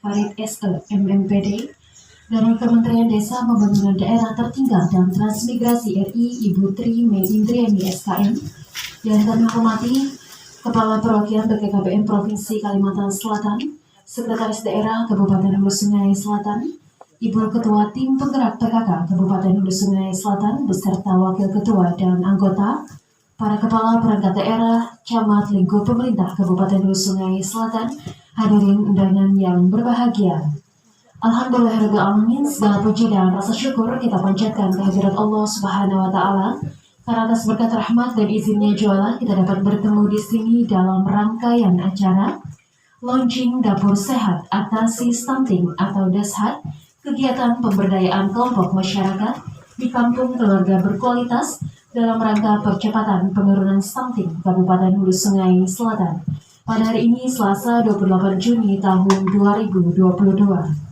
Farid SE, MMPD, dari Kementerian Desa Pembangunan Daerah Tertinggal dan Transmigrasi RI, Ibu Tri Mei Indriani SKM, yang kami hormati Kepala Perwakilan BKKBN Provinsi Kalimantan Selatan, Sekretaris Daerah Kabupaten Hulu Sungai Selatan, Ibu Ketua Tim Penggerak PKK Kabupaten Hulu Sungai Selatan beserta Wakil Ketua dan anggota, para Kepala Perangkat Daerah, Camat Lingkup Pemerintah Kabupaten Hulu Sungai Selatan, hadirin undangan yang berbahagia. Alhamdulillahirrahmanirrahim, segala puji dan rasa syukur kita panjatkan kehadirat Allah Subhanahu wa Ta'ala. Karena atas berkat rahmat dan izinnya jualah kita dapat bertemu di sini dalam rangkaian acara launching Dapur Sehat Atasi Stunting atau DASHAT, kegiatan pemberdayaan kelompok masyarakat di kampung keluarga berkualitas dalam rangka percepatan penurunan stunting Kabupaten Hulu Sungai Selatan pada hari ini Selasa 28 Juni tahun 2022.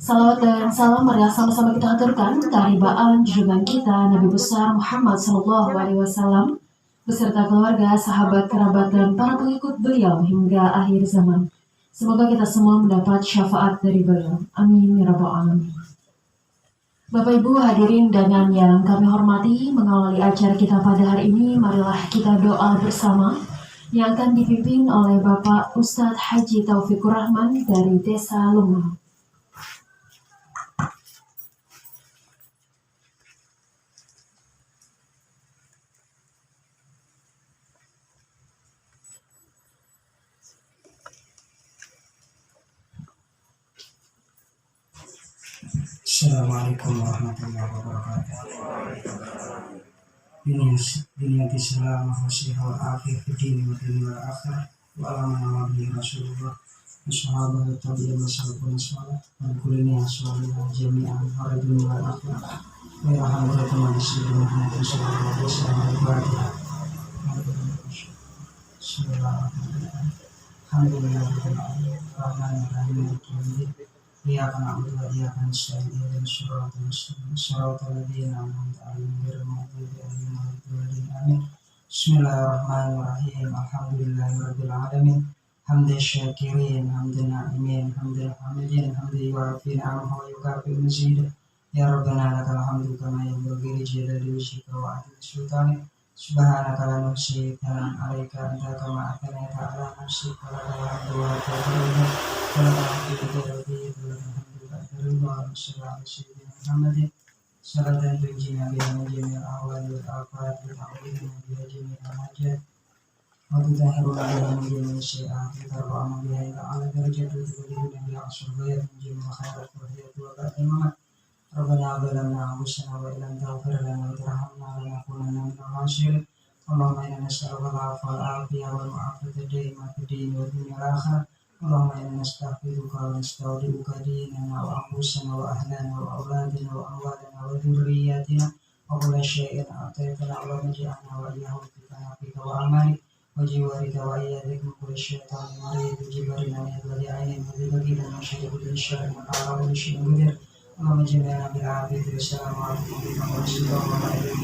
Salawat dan salam marilah sama-sama kita aturkan keharibaan junjungan kita Nabi besar Muhammad SAW beserta keluarga, sahabat, kerabat, dan para pengikut beliau hingga akhir zaman. Semoga kita semua mendapat syafaat dari beliau. Amin ya rabbal alamin. Bapak Ibu hadirin undangan yang kami hormati, mengawali acara kita pada hari ini, marilah kita doa bersama yang akan dipimpin oleh Bapak Ustadz Haji Taufikur Rahman dari Desa Lumah. Assalamualaikum warahmatullahi wabarakatuh. Dunia Islam khusih wal akhir fi dini wa dunia wal akhir wa ala nabi Rasulullah wa sahabat tabi'in wa salafun salih wa kulli aswalina jami'an wa dunia wal akhir wa rahmatullahi wa barakatuh. Iyyaka na'budu wa iyyaka nasta'in ihdinas siratal mustaqim siratal ladzina an'amta 'alaihim ghairil maghdubi 'alaihim waladdallin amin. Bismillahirrahmanirrahim. Alhamdulillahirabbil alamin. Hamdan syakirin, hamdan na'imin, hamdan hamidin, hamdan yuwafi ni'amahu wa yukafi mazidah. Ya Rabbana lakal hamdu kama yanbaghi li jalali wajhika wa 'azimi sultanik. Subhanaka la nuhsi thanan 'alaika anta kama athnayta 'ala nafsika wa la hamdu wa la quwwata Muhammadin salatan tunjina biha min jami'il ahwali wal afat wa ta'udina biha jami'il hajat wa tutahhiruna biha min jami'il sayyi'ati wa tarfa'una biha ila a'la darajati wa tuballighuna biha aqsal ghayat min jami'il khairat wa hiyat wa ba'dal mamat. Rabbana zalamna anfusana wa illam taghfir lana wa tarhamna lanakunanna minal khasirin. Allahumma inna nas'aluka al-'afwa wal 'afiyah wal mu'afiyata daima fid din wa dunya wal akhirah. Allahumma inna nastaghfiruka wa nasta'udinuka dinana wa anfusana wa ahlana wa auladana wa amwalana wa dhurriyyatina wa kulla syai'in a'taytana wa naj'alna wa iyyahum fi kanafika wa amalik wa jiwarika wa iyyadika min kulli syai'anin marid wa jibarina min kulli 'ainin wa dhikrin wa syai'in syarrin wa ala kulli syai'in qadir. Allahumma jami'na bil 'afiyati wa salamu 'alaikum wa rahmatullahi wa barakatuh.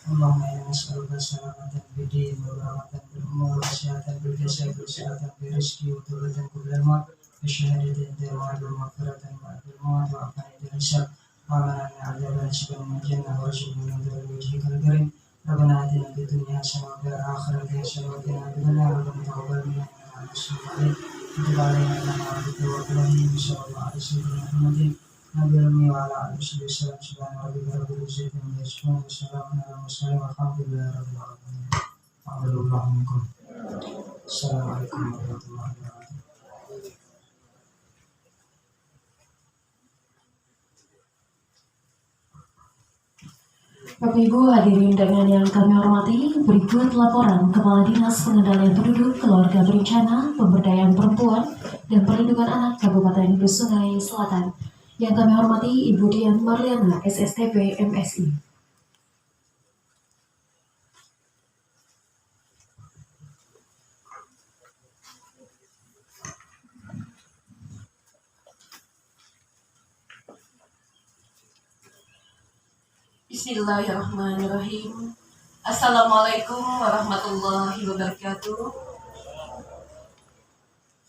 Allahumma inna nas'aluka salamatan fid din wa rahmatan fil umur wa sihhatan fil jasad wa sihhatan fil rizqi wa tawbatan qabla al-maut wa syahadatan inda wa maghfiratan ba'da al-maut wa afanatan hisab wa amanan 'adaban subhanahu wa jannah wa rasuluna min wajhikal karim. Rabbana atina fid dunya hasanah wa fil akhirati hasanah wa qina adzabannar. Rabbana taqabbal minna innaka antas samiul 'alim wa tub 'alaina innaka antat tawwabur rahim. Sallallahu alaihi wasallam. Nabi wa ala alihi wasallam. Subhana rabbika rabbil izzati amma yasifun wa salamun alal mursalin walhamdulillahi rabbil alamin. Assalamualaikum warahmatullahi wabarakatuh. Bapak Ibu hadirin undangan yang kami hormati, berikut laporan Kepala Dinas Pengendalian Penduduk, Keluarga Berencana, Pemberdayaan Perempuan, dan Perlindungan Anak Kabupaten Hulu Sungai Selatan. Yang kami hormati Ibu Dian Marliana, SSTP MSI.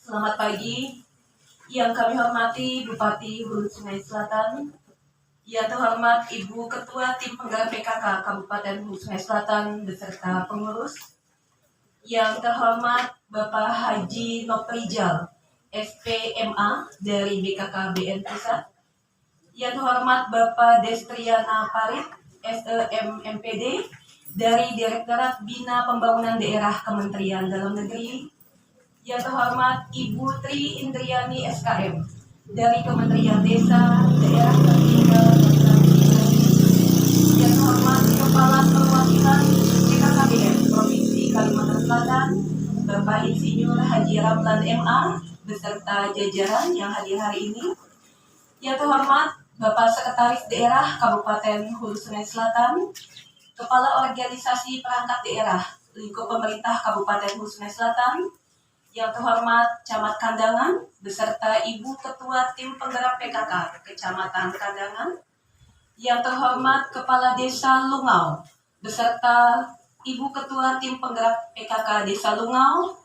Selamat pagi. Yang kami hormati Bupati Hulu Sungai Selatan, yang terhormat Ibu Ketua Tim Penggerak PKK Kabupaten Hulu Sungai Selatan beserta pengurus, yang terhormat Bapak Haji Noprijal, SPMA dari BKKBN Pusat, yang terhormat Bapak Destriana Parit, SEMMPD dari Direktorat Bina Pembangunan Daerah Kementerian Dalam Negeri, yang terhormat Ibu Tri Indriani SKM dari Kementerian Desa, Daerah Tertinggal, dan Transmigrasi, yang terhormat Kepala Perwakilan BKKBN Provinsi Kalimantan Selatan, Bapak Insinyur Haji Ramlan MA beserta jajaran yang hadir hari ini, yang terhormat Bapak Sekretaris Daerah Kabupaten Hulu Sungai Selatan, Kepala Organisasi Perangkat Daerah Lingkup Pemerintah Kabupaten Hulu Sungai Selatan, yang terhormat Camat Kandangan beserta Ibu Ketua Tim Penggerak PKK Kecamatan Kandangan, yang terhormat Kepala Desa Lungau beserta Ibu Ketua Tim Penggerak PKK Desa Lungau,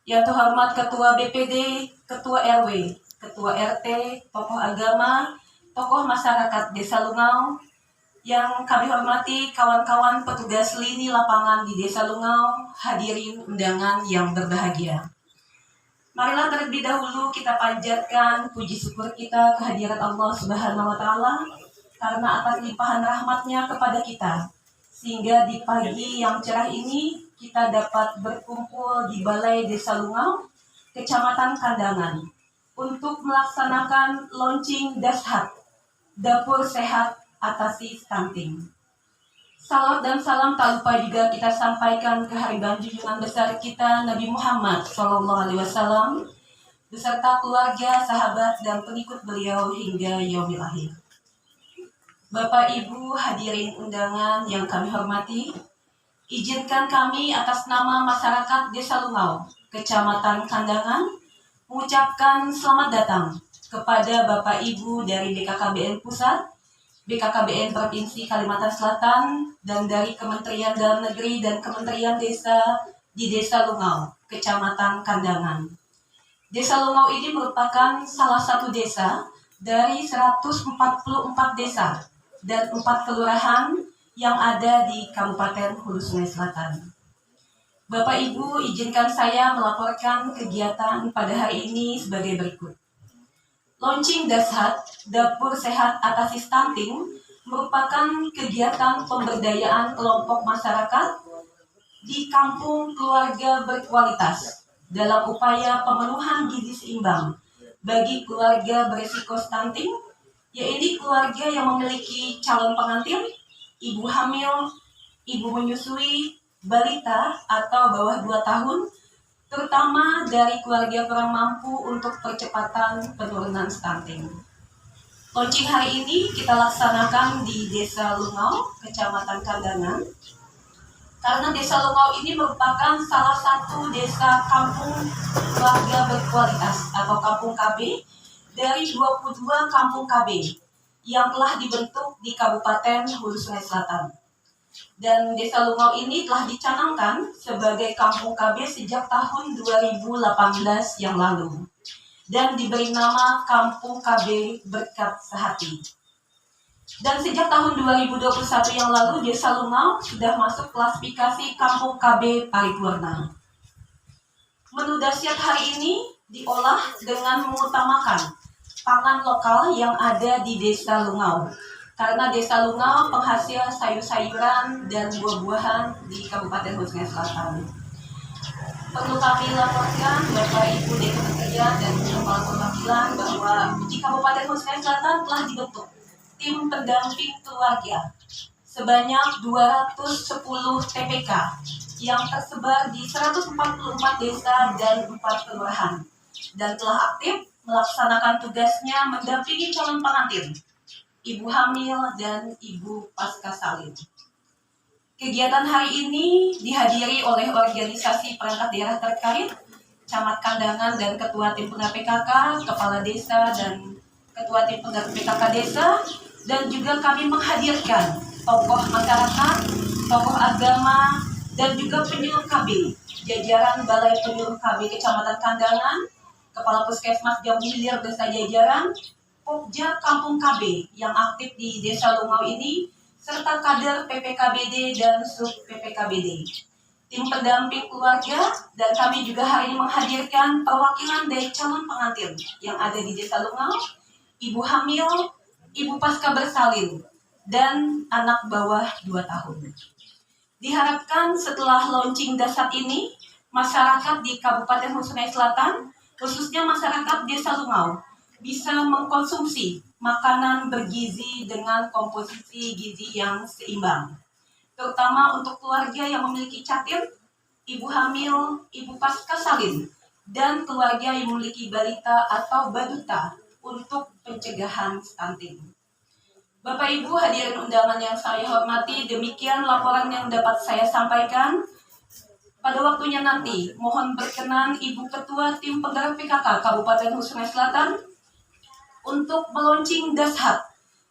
yang terhormat Ketua BPD, Ketua RW, Ketua RT, tokoh agama, tokoh masyarakat Desa Lungau, yang kami hormati kawan-kawan petugas lini lapangan di Desa Lungau, hadirin undangan yang berbahagia. Marilah terlebih dahulu kita panjatkan puji syukur kita kehadirat Allah Subhanahu wa Ta'ala karena atas limpahan rahmatnya kepada kita, sehingga di pagi yang cerah ini kita dapat berkumpul di Balai Desa Lungau, Kecamatan Kandangan, untuk melaksanakan launching Dashat, Dapur Sehat Atasi Stunting. Salawat dan salam tak lupa juga kita sampaikan ke haribaan junjungan besar kita Nabi Muhammad SAW beserta keluarga, sahabat, dan pengikut beliau hingga yaumil akhir. Bapak Ibu hadirin undangan yang kami hormati, izinkan kami atas nama masyarakat Desa Lungau, Kecamatan Kandangan, mengucapkan selamat datang kepada Bapak Ibu dari BKKBN Pusat, BKKBN Provinsi Kalimantan Selatan, dan dari Kementerian Dalam Negeri dan Kementerian Desa di Desa Lungau, Kecamatan Kandangan. Desa Lungau ini merupakan salah satu desa dari 144 desa dan 4 kelurahan yang ada di Kabupaten Hulu Sungai Selatan. Bapak Ibu, izinkan saya melaporkan kegiatan pada hari ini sebagai berikut. Launching Dashat, Dapur Sehat Atasi Stunting, merupakan kegiatan pemberdayaan kelompok masyarakat di kampung keluarga berkualitas dalam upaya pemenuhan gizi seimbang bagi keluarga berisiko stunting, yaitu keluarga yang memiliki calon pengantin, ibu hamil, ibu menyusui, balita atau bawah 2 tahun, terutama dari keluarga kurang mampu untuk percepatan penurunan stunting. Launching hari ini kita laksanakan di Desa Lungau, Kecamatan Kandangan, karena Desa Lungau ini merupakan salah satu desa kampung keluarga berkualitas atau kampung KB dari 22 kampung KB yang telah dibentuk di Kabupaten Hulu Sungai Selatan. Dan Desa Lungau ini telah dicanangkan sebagai kampung KB sejak tahun 2018 yang lalu dan diberi nama Kampung KB Berkat Sehati. Dan sejak tahun 2021 yang lalu Desa Lungau sudah masuk klasifikasi Kampung KB Paripurna. Menu dahsyat hari ini diolah dengan mengutamakan pangan lokal yang ada di Desa Lungau. Karena Desa Lungau penghasil sayur-sayuran dan buah-buahan di Kabupaten Hulu Sungai Selatan. Perlu kami laporkan Bapak Ibu dari Kementerian dan Kepala Perwakilan bahwa di Kabupaten Hulu Sungai Selatan telah dibentuk tim pendamping keluarga sebanyak 210 TPK yang tersebar di 144 desa dan 4 kelurahan dan telah aktif melaksanakan tugasnya mendampingi calon pengantin, ibu hamil, dan ibu pasca salin. Kegiatan hari ini dihadiri oleh organisasi perangkat daerah terkait, Camat Kandangan dan Ketua Tim Penggerak PKK, Kepala Desa dan Ketua Tim Penggerak PKK Desa, dan juga kami menghadirkan tokoh masyarakat, tokoh agama, dan juga penyuluh KB, jajaran Balai Penyuluh KB Kecamatan Kandangan, Kepala Puskesmas Jambu Hilir Desa Jajaran, Pokja Kampung KB yang aktif di Desa Lungau ini, serta kader PPKBD dan Sub PPKBD, tim pendamping keluarga, dan kami juga hari ini menghadirkan perwakilan dari calon pengantin yang ada di Desa Lungau, ibu hamil, ibu pasca bersalin, dan anak bawah 2 tahun. Diharapkan setelah launching dasar ini, masyarakat di Kabupaten Sungai Selatan, khususnya masyarakat Desa Lungau, bisa mengkonsumsi makanan bergizi dengan komposisi gizi yang seimbang. Terutama untuk keluarga yang memiliki catir, ibu hamil, ibu pasca salin, dan keluarga yang memiliki balita atau baduta untuk pencegahan stunting. Bapak Ibu hadirin undangan yang saya hormati, demikian laporan yang dapat saya sampaikan. Pada waktunya nanti, mohon berkenan Ibu Ketua Tim Penggerak PKK Kabupaten Sungai Selatan untuk meluncing dashab,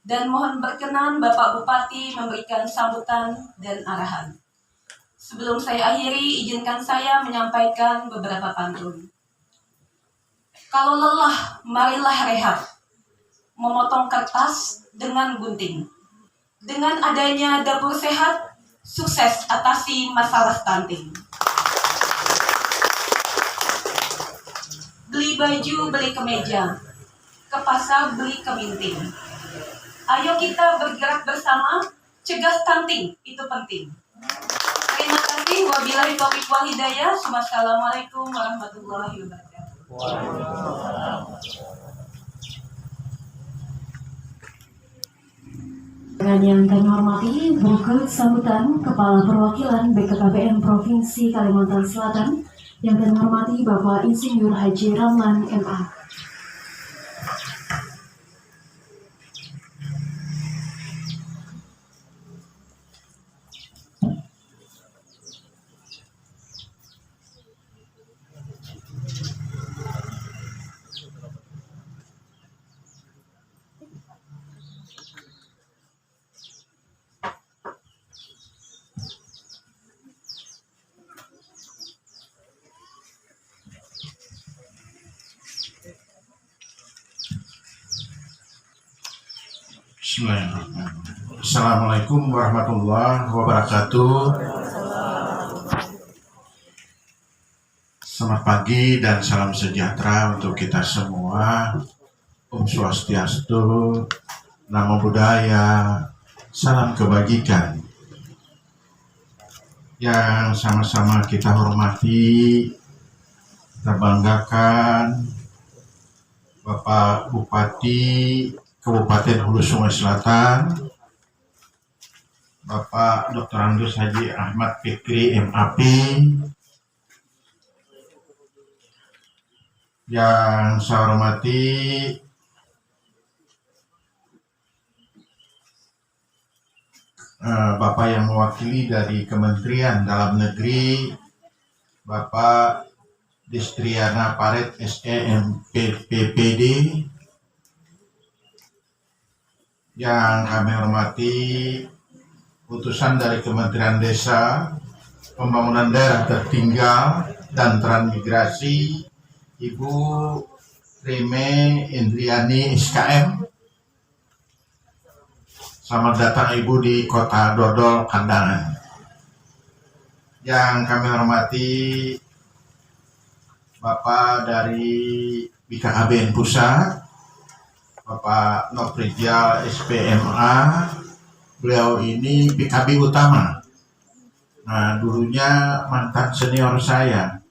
dan mohon berkenan Bapak Bupati memberikan sambutan dan arahan. Sebelum saya akhiri, izinkan saya menyampaikan beberapa pantun. Kalau lelah, marilah rehat, memotong kertas dengan gunting. Dengan adanya dapur sehat, sukses atasi masalah stunting. Beli baju, beli kemeja, ke pasar beli keminting. Ayo kita bergerak bersama, cegah stunting, itu penting. Terima kasih. Wabillahi taufiq wal hidayah. Wassalamualaikum warahmatullahi wabarakatuh. Dengan yang kami hormati, berikut sambutan Kepala Perwakilan BKKBN Provinsi Kalimantan Selatan yang kami hormati Bapak Insinyur Haji Ramlan MA. Bismillahirrahmanirrahim. Assalamualaikum warahmatullahi wabarakatuh. Selamat pagi dan salam sejahtera untuk kita semua. Om Swastiastu, Namo Buddhaya, salam kebajikan. Yang sama-sama kita hormati, kita banggakan Bapak Bupati Kabupaten Hulu Sungai Selatan, Bapak Dr. Andus Haji Ahmad Fikri MAP, yang saya hormati Bapak yang mewakili dari Kementerian Dalam Negeri, Bapak Destriana Paret SEMPPD, yang kami hormati utusan dari Kementerian Desa, Pembangunan Daerah Tertinggal dan Transmigrasi, Ibu Reme Indriani SKM. Selamat datang Ibu di Kota Dodol, Kandangan. Yang kami hormati Bapak dari BKKBN Pusat, Bapak Noprijal SPMA, beliau ini PKB utama. Nah, dulunya mantan senior saya.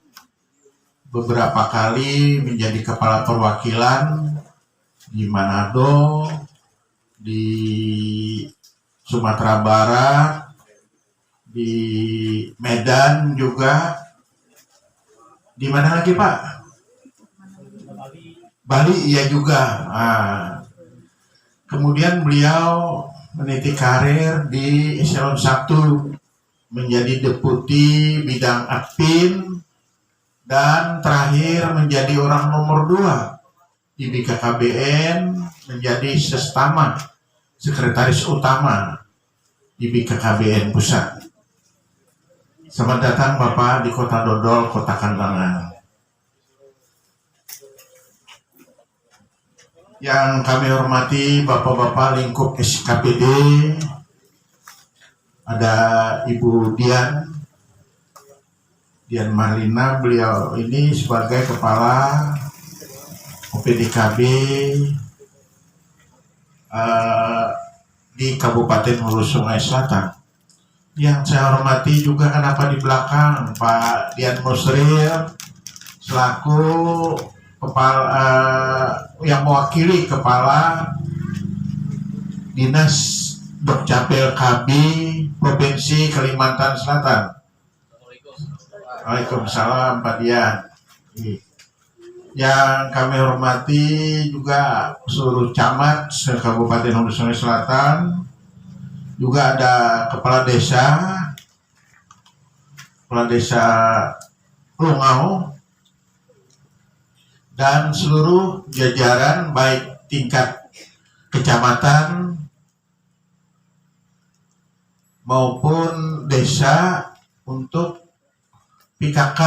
Beberapa kali menjadi kepala perwakilan di Manado, di Sumatera Barat, di Medan juga. Di mana lagi, Pak? Bali iya juga. Nah, kemudian beliau meniti karir di eselon 1 menjadi deputi bidang admin dan terakhir menjadi orang nomor 2 di BKKBN, menjadi sestama sekretaris utama di BKKBN Pusat. Selamat datang Bapak di Kota Dodol, Kota Kandangan. Yang kami hormati Bapak-Bapak lingkup SKPD, ada Ibu Dian Marlina, beliau ini sebagai Kepala OPDKB di Kabupaten Hulu Sungai Selatan. Yang saya hormati juga kenapa di belakang Pak Dian Musril selaku kepala yang mewakili Kepala Dinas Dukcapil KB Provinsi Kalimantan Selatan. Waalaikumsalam Pak Dian. Yang kami hormati juga seluruh camat se-Kabupaten Hulu Sungai Selatan. Juga ada Kepala Desa Lungau, dan seluruh jajaran baik tingkat kecamatan maupun desa untuk PKK.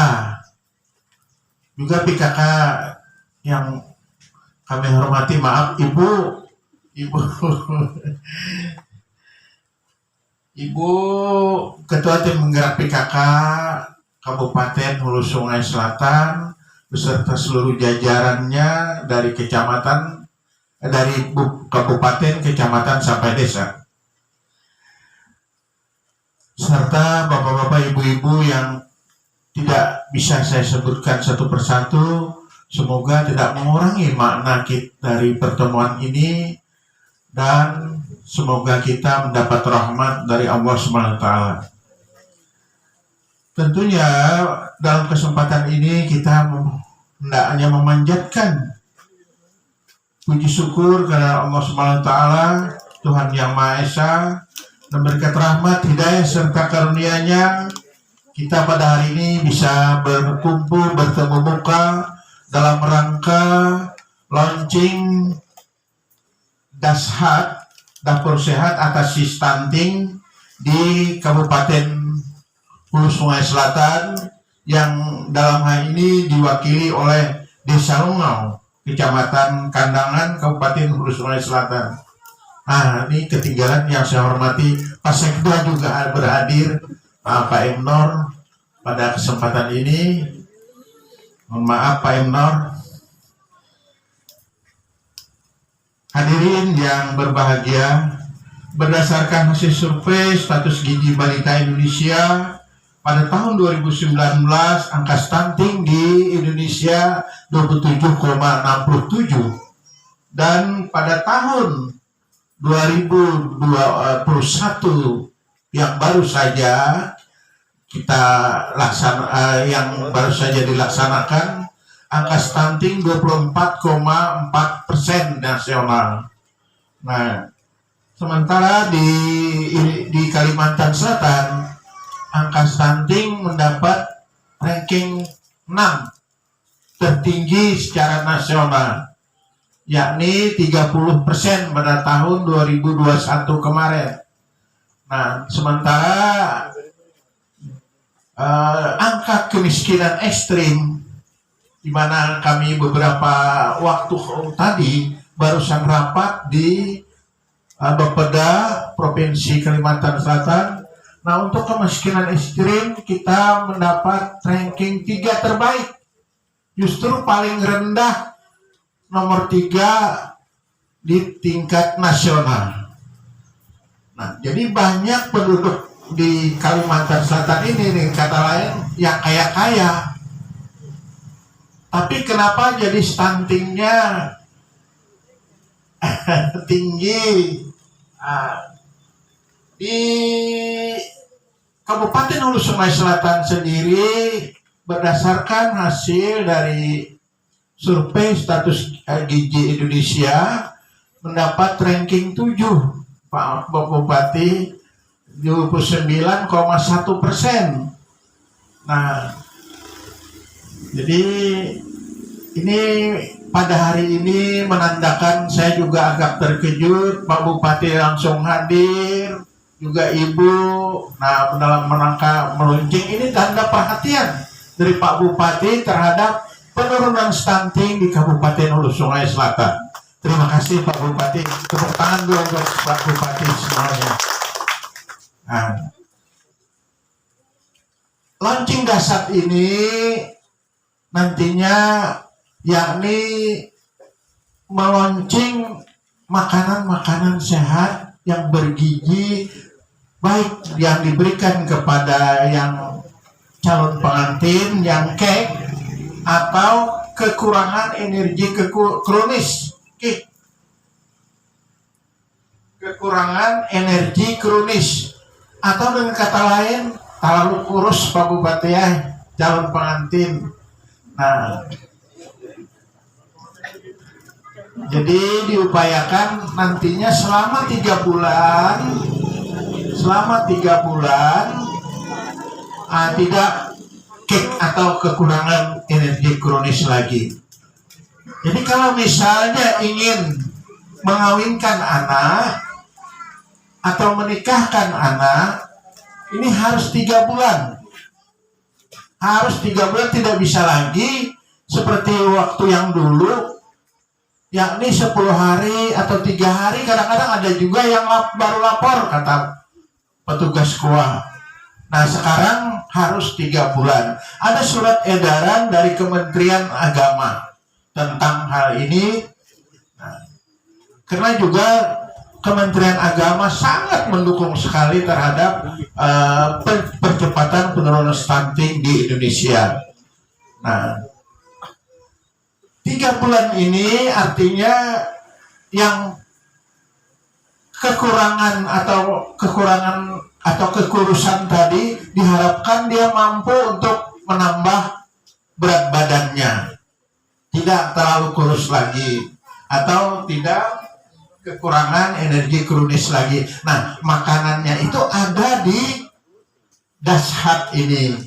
Juga PKK yang kami hormati, maaf Ibu Ketua Tim Penggerak PKK Kabupaten Hulu Sungai Selatan beserta seluruh jajarannya dari kecamatan, dari kabupaten, kecamatan sampai desa, serta bapak-bapak, ibu-ibu yang tidak bisa saya sebutkan satu persatu. Semoga tidak mengurangi makna dari pertemuan ini, dan semoga kita mendapat rahmat dari Allah SWT. Tentunya dalam kesempatan ini kita hendaknya memanjatkan puji syukur kepada Allah SWT, Tuhan Yang Maha Esa, dan berkat rahmat, hidayah, serta karunia-Nya kita pada hari ini bisa berkumpul, bertemu muka dalam rangka launching Dashat, Dapur Sehat Atasi Stunting di Kabupaten Hulu Sungai Selatan, yang dalam hal ini diwakili oleh Desa Lungau, Kecamatan Kandangan, Kabupaten Hulu Sungai Selatan. Nah, ini ketinggalan yang saya hormati Pak Sekda juga berhadir, Pak Emnor pada kesempatan ini. Mohon maaf Pak Emnor. Hadirin yang berbahagia, berdasarkan hasil survei status gizi balita Indonesia pada tahun 2019, angka stunting di Indonesia 27,67, dan pada tahun 2021 yang baru saja dilaksanakan, angka stunting 24,4% nasional. Nah, sementara di Kalimantan Selatan, angka stunting mendapat ranking 6 tertinggi secara nasional, yakni 30% pada tahun 2021 kemarin. Nah, sementara angka kemiskinan ekstrim, di mana kami beberapa waktu tadi barusan rapat di Bapeda Provinsi Kalimantan Selatan. Nah, untuk kemiskinan ekstrim kita mendapat ranking 3 terbaik, justru paling rendah nomor 3 di tingkat nasional. Nah, jadi banyak penduduk di Kalimantan Selatan ini, dengan kata lain, yang kaya-kaya, tapi kenapa jadi stuntingnya tinggi? Di Kabupaten Hulu Sungai Selatan sendiri, berdasarkan hasil dari survei status gizi Indonesia, mendapat ranking 7, Pak Bupati, 29,1%. Nah, jadi ini pada hari ini menandakan saya juga agak terkejut, Pak Bupati langsung hadir, juga Ibu. Nah, dalam rangka meluncing ini tanda perhatian dari Pak Bupati terhadap penurunan stunting di Kabupaten Hulu Sungai Selatan. Terima kasih Pak Bupati. Tepuk tangan dulu buat Pak Bupati semuanya. Nah, launching dasar ini nantinya yakni meluncing makanan-makanan sehat yang bergizi, baik yang diberikan kepada yang calon pengantin yang kek atau kekurangan energi kronis, kekurangan energi kronis, atau dengan kata lain terlalu kurus Pak Bupati ya, calon pengantin. Nah, jadi diupayakan nantinya selama 3 bulan tidak kek atau kekurangan energi kronis lagi. Jadi kalau misalnya ingin mengawinkan anak atau menikahkan anak, ini harus 3 bulan. Harus 3 bulan, tidak bisa lagi seperti waktu yang dulu, yakni 10 hari atau 3 hari. Kadang-kadang ada juga yang baru lapor, kata petugas KUA. Nah, sekarang harus 3 bulan. Ada surat edaran dari Kementerian Agama tentang hal ini. Nah, karena juga Kementerian Agama sangat mendukung sekali terhadap percepatan penurunan stunting di Indonesia. Nah, 3 bulan ini artinya yang kekurangan atau kekurusan tadi diharapkan dia mampu untuk menambah berat badannya, tidak terlalu kurus lagi atau tidak kekurangan energi kronis lagi. Nah, makanannya itu ada di dashab ini.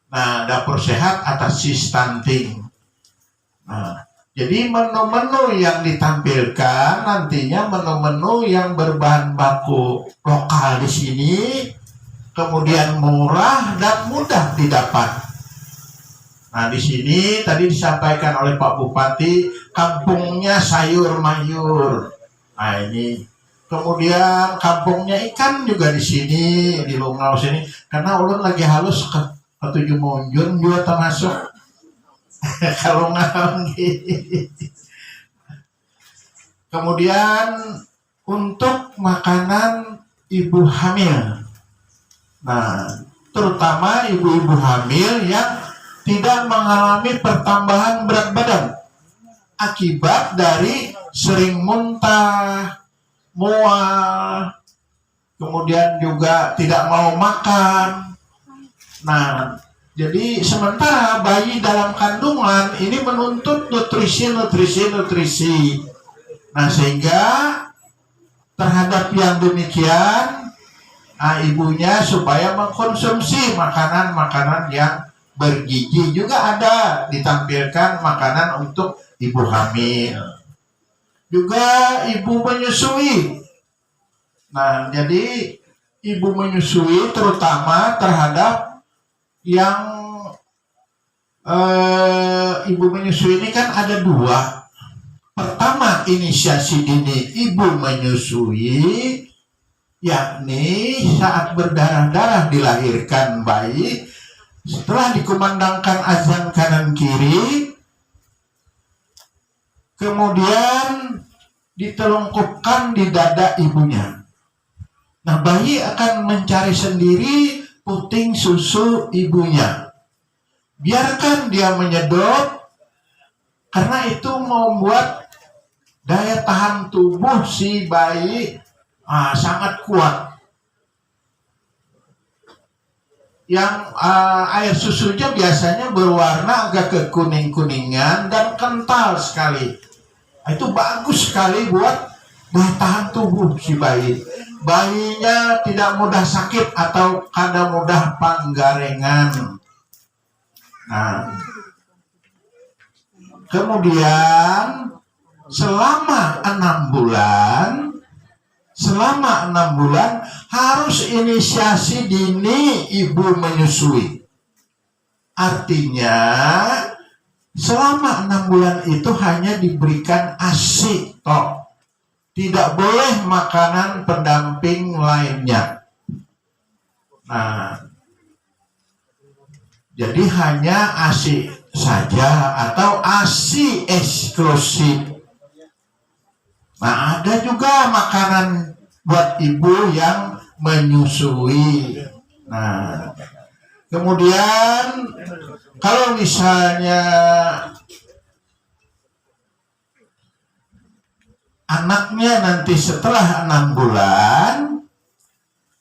Nah, dapur sehat atasi stunting. Nah, jadi menu-menu yang ditampilkan nantinya menu-menu yang berbahan baku lokal di sini, kemudian murah dan mudah didapat. Nah, di sini tadi disampaikan oleh Pak Bupati, kampungnya sayur mayur. Nah, ini kemudian kampungnya ikan juga di sini, di Lungau sini. Karena ulun lagi halus ke 7 Munjun juga termasuk kalau kemudian untuk makanan ibu hamil. Nah, terutama ibu-ibu hamil yang tidak mengalami pertambahan berat badan akibat dari sering muntah, mual, kemudian juga tidak mau makan. Nah, jadi sementara bayi dalam kandungan ini menuntut nutrisi. Nah, sehingga terhadap yang demikian, ibunya supaya mengkonsumsi makanan-makanan yang bergizi. Juga ada ditampilkan makanan untuk ibu hamil, juga ibu menyusui. Nah, jadi ibu menyusui terutama terhadap yang ibu menyusui ini kan ada 2. Pertama, inisiasi dini ibu menyusui, yakni saat berdarah-darah dilahirkan bayi, setelah dikumandangkan azan kanan kiri, kemudian ditelungkupkan di dada ibunya. Nah, bayi akan mencari sendiri puting susu ibunya. Biarkan dia menyedot, karena itu membuat daya tahan tubuh si bayi sangat kuat. Yang air susunya biasanya berwarna agak kekuning-kuningan dan kental sekali. Itu bagus sekali buat daya tahan tubuh si bayi. Bayinya tidak mudah sakit atau kada mudah panggarengan. Nah, kemudian selama 6 bulan harus inisiasi dini ibu menyusui. Artinya selama 6 bulan itu hanya diberikan ASI toh. Tidak boleh makanan pendamping lainnya. Nah, jadi hanya ASI saja atau ASI eksklusif. Nah, ada juga makanan buat ibu yang menyusui. Nah, kemudian kalau misalnya anaknya nanti setelah 6 bulan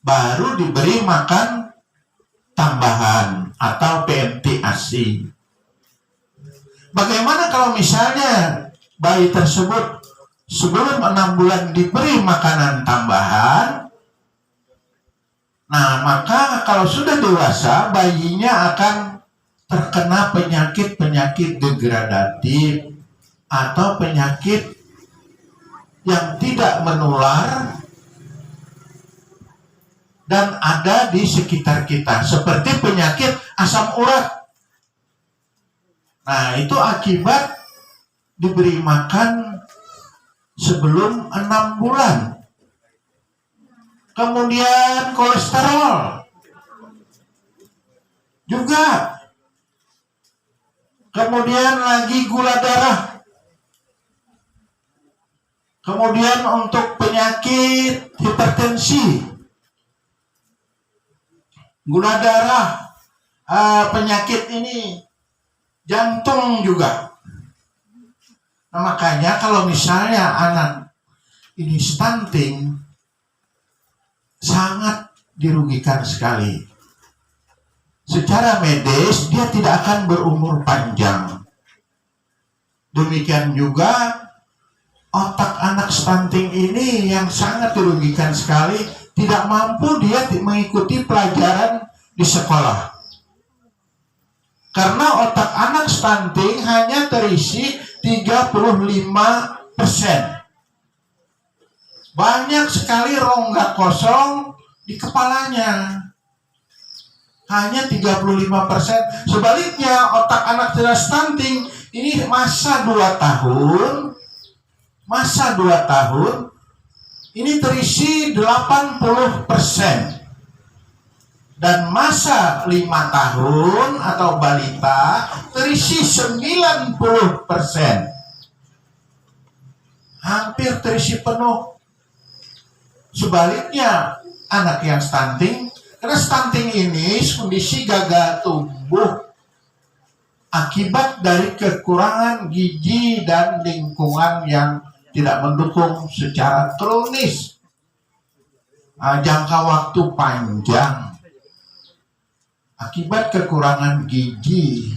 baru diberi makan tambahan atau PMT ASI. Bagaimana kalau misalnya bayi tersebut sebelum 6 bulan diberi makanan tambahan? Nah, maka kalau sudah dewasa, bayinya akan terkena penyakit-penyakit degradatif atau penyakit yang tidak menular dan ada di sekitar kita, seperti penyakit asam urat. Nah, itu akibat diberi makan sebelum 6 bulan. Kemudian kolesterol juga. Kemudian lagi gula darah. Kemudian untuk penyakit hipertensi, gula darah, penyakit ini jantung juga. Nah, makanya kalau misalnya anak ini stunting, sangat dirugikan sekali. Secara medis dia tidak akan berumur panjang. Demikian juga otak anak stunting ini yang sangat dirugikan sekali, tidak mampu dia mengikuti pelajaran di sekolah. Karena otak anak stunting hanya terisi 35%. Banyak sekali rongga kosong di kepalanya. Hanya 35%. Sebaliknya otak anak tidak stunting ini masa 2 tahun ini terisi 80%. Dan masa 5 tahun atau balita terisi 90%. Hampir terisi penuh. Sebaliknya anak yang stunting, karena stunting ini kondisi gagal tumbuh akibat dari kekurangan gizi dan lingkungan yang tidak mendukung secara kronis, jangka waktu panjang akibat kekurangan gizi.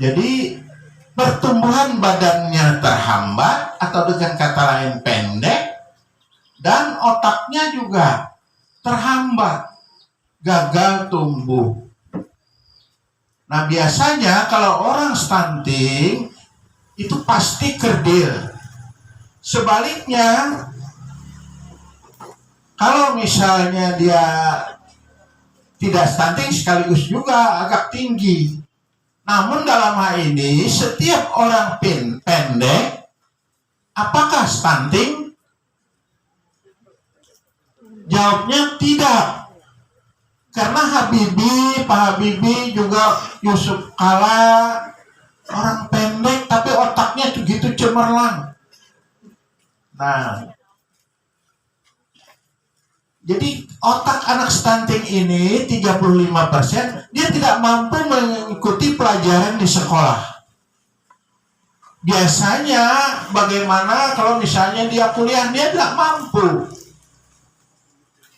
Jadi pertumbuhan badannya terhambat atau dengan kata lain pendek, dan otaknya juga terhambat, gagal tumbuh. Nah, biasanya kalau orang stunting itu pasti kerdil. Sebaliknya, kalau misalnya dia tidak stunting sekaligus juga agak tinggi. Namun dalam hal ini setiap orang pendek, apakah stunting? Jawabnya tidak. Karena Pak Habibie juga Yusuf Kala orang pendek tapi otaknya begitu cemerlang. Nah, jadi otak anak stunting ini 35%, dia tidak mampu mengikuti pelajaran di sekolah. Biasanya bagaimana kalau misalnya dia kuliah, dia tidak mampu.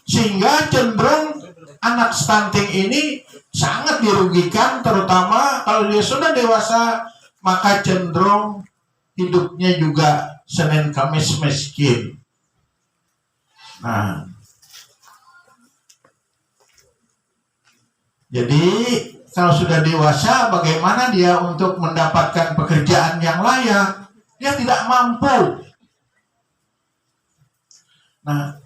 Sehingga cenderung anak stunting ini sangat dirugikan, terutama kalau dia sudah dewasa, maka cenderung hidupnya juga Senin Kamis miskin. Nah, jadi kalau sudah dewasa, bagaimana dia untuk mendapatkan pekerjaan yang layak? Dia tidak mampu. Nah,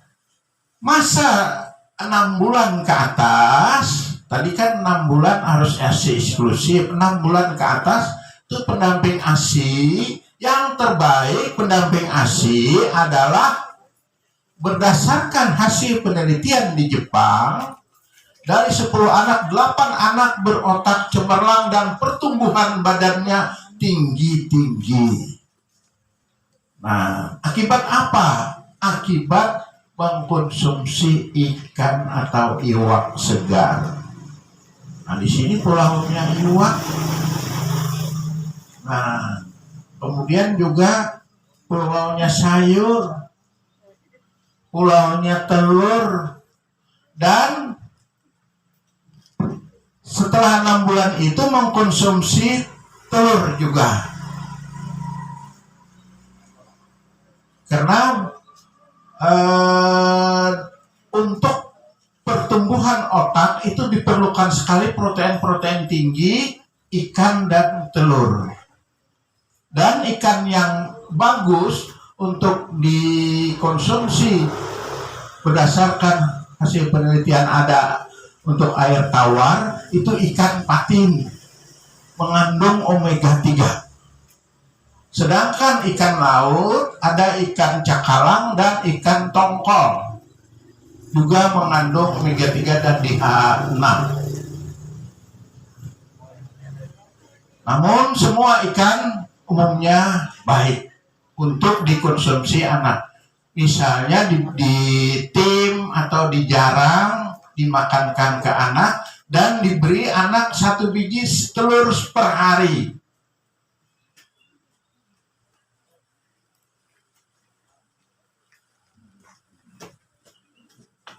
masa 6 bulan ke atas Tadi kan 6 bulan harus ASI eksklusif, 6 bulan ke atas itu pendamping ASI. Yang terbaik pendamping ASI adalah berdasarkan hasil penelitian di Jepang, dari 10 anak, 8 anak berotak cemerlang dan pertumbuhan badannya tinggi-tinggi. Nah, akibat apa? Akibat mengkonsumsi ikan atau iwak segar. Nah, di sini pulaunya iwak. Nah, kemudian juga pulaunya sayur, pulaunya telur, dan setelah 6 bulan itu mengkonsumsi telur juga. Karena untuk pertumbuhan otak itu diperlukan sekali protein-protein tinggi, ikan dan telur. Dan ikan yang bagus untuk dikonsumsi berdasarkan hasil penelitian ada untuk air tawar, itu ikan patin mengandung omega 3. Sedangkan ikan laut ada ikan cakalang dan ikan tongkol juga mengandung omega 3 dan DHA 6. Namun semua ikan umumnya baik untuk dikonsumsi anak. Misalnya di tim atau di jarang dimakankan ke anak dan diberi anak 1 biji telur per hari.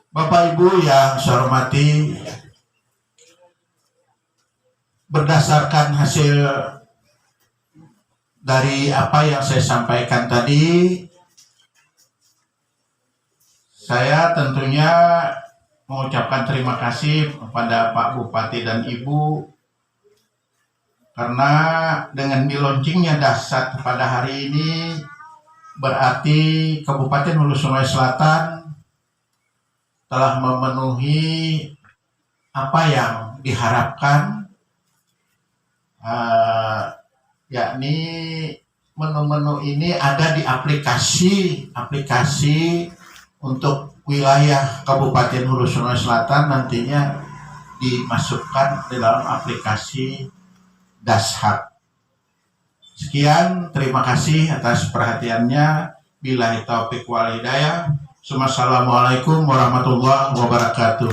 Bapak Ibu yang saya hormati, berdasarkan hasil dari apa yang saya sampaikan tadi, saya tentunya mengucapkan terima kasih kepada Pak Bupati dan Ibu karena dengan di-launchingnya Dasat pada hari ini berarti Kabupaten Hulu Sungai Selatan telah memenuhi apa yang diharapkan, yakni menu-menu ini ada di aplikasi untuk wilayah Kabupaten Hulu Sungai Selatan, nantinya dimasukkan di dalam aplikasi Dashat. Sekian, terima kasih atas perhatiannya. Billahi taufiq wal hidayah. Assalamualaikum warahmatullahi wabarakatuh.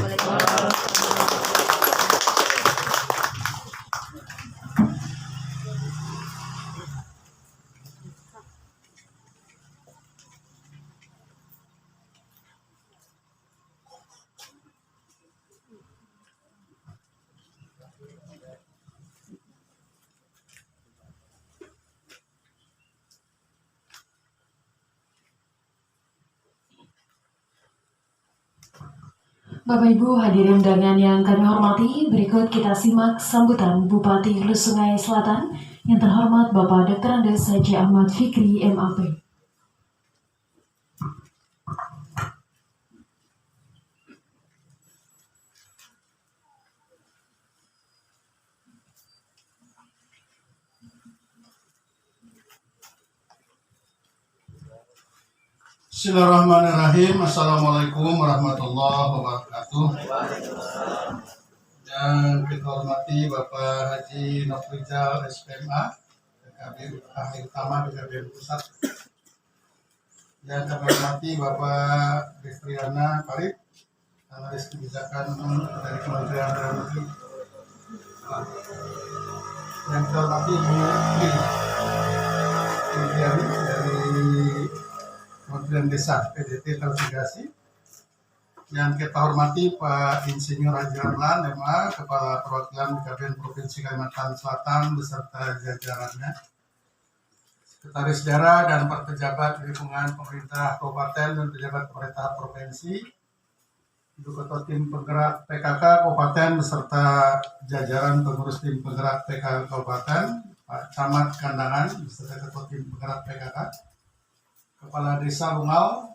Bapak Ibu hadirin undangan yang kami hormati, berikut kita simak sambutan Bupati Hulu Sungai Selatan yang terhormat Bapak Dr. Andes Haji Ahmad Fikri MAP. Bismillahirrahmanirrahim. Assalamualaikum warahmatullahi wabarakatuh. Yang kita hormati Bapak Haji Nofrizal SPMA, Ahli Utama BKBM Pusat. Yang kami hormati Bapak Destriana Farid, Analis Kebijakan dari Kementerian Dalam Negeri. Yang kita hormati Ibu Indriani dari Kementerian Desa PDT Transmigrasi. Yang kita hormati Pak Insinyur Haji Ramlan, MA, Kepala Perwakilan BKBN Provinsi Kalimantan Selatan beserta jajarannya, Sekretaris Daerah dan para pejabat lingkungan pemerintah kabupaten dan pejabat pemerintah provinsi, Ibu Ketua Tim Penggerak PKK Kabupaten beserta jajaran pengurus Tim Penggerak PKK Kabupaten, Pak Camat Kandangan beserta Ketua Tim Penggerak PKK, Kepala Desa Lungal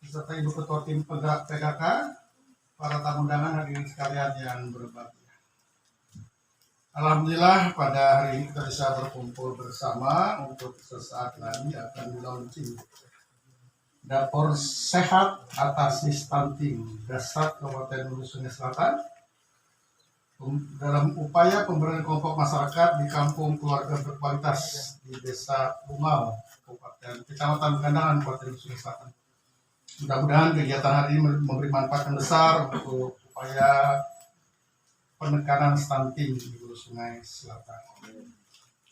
beserta Ibu Ketua Tim Penggerak PKK, para tamu undangan hadirin sekalian yang berbahagia. Alhamdulillah pada hari ini kita bisa berkumpul bersama untuk sesaat lagi akan di-launching Dapur Sehat Atasi Stunting Dasar Kabupaten Hulu Sungai Selatan dalam upaya pemberdayaan kelompok masyarakat di kampung keluarga berkualitas di Desa Bungau, Kecamatan Kandangan, Kabupaten Hulu Sungai Selatan. Mudah-mudahan kegiatan hari ini memberi manfaat yang besar untuk upaya penekanan stunting di Hulu Sungai Selatan.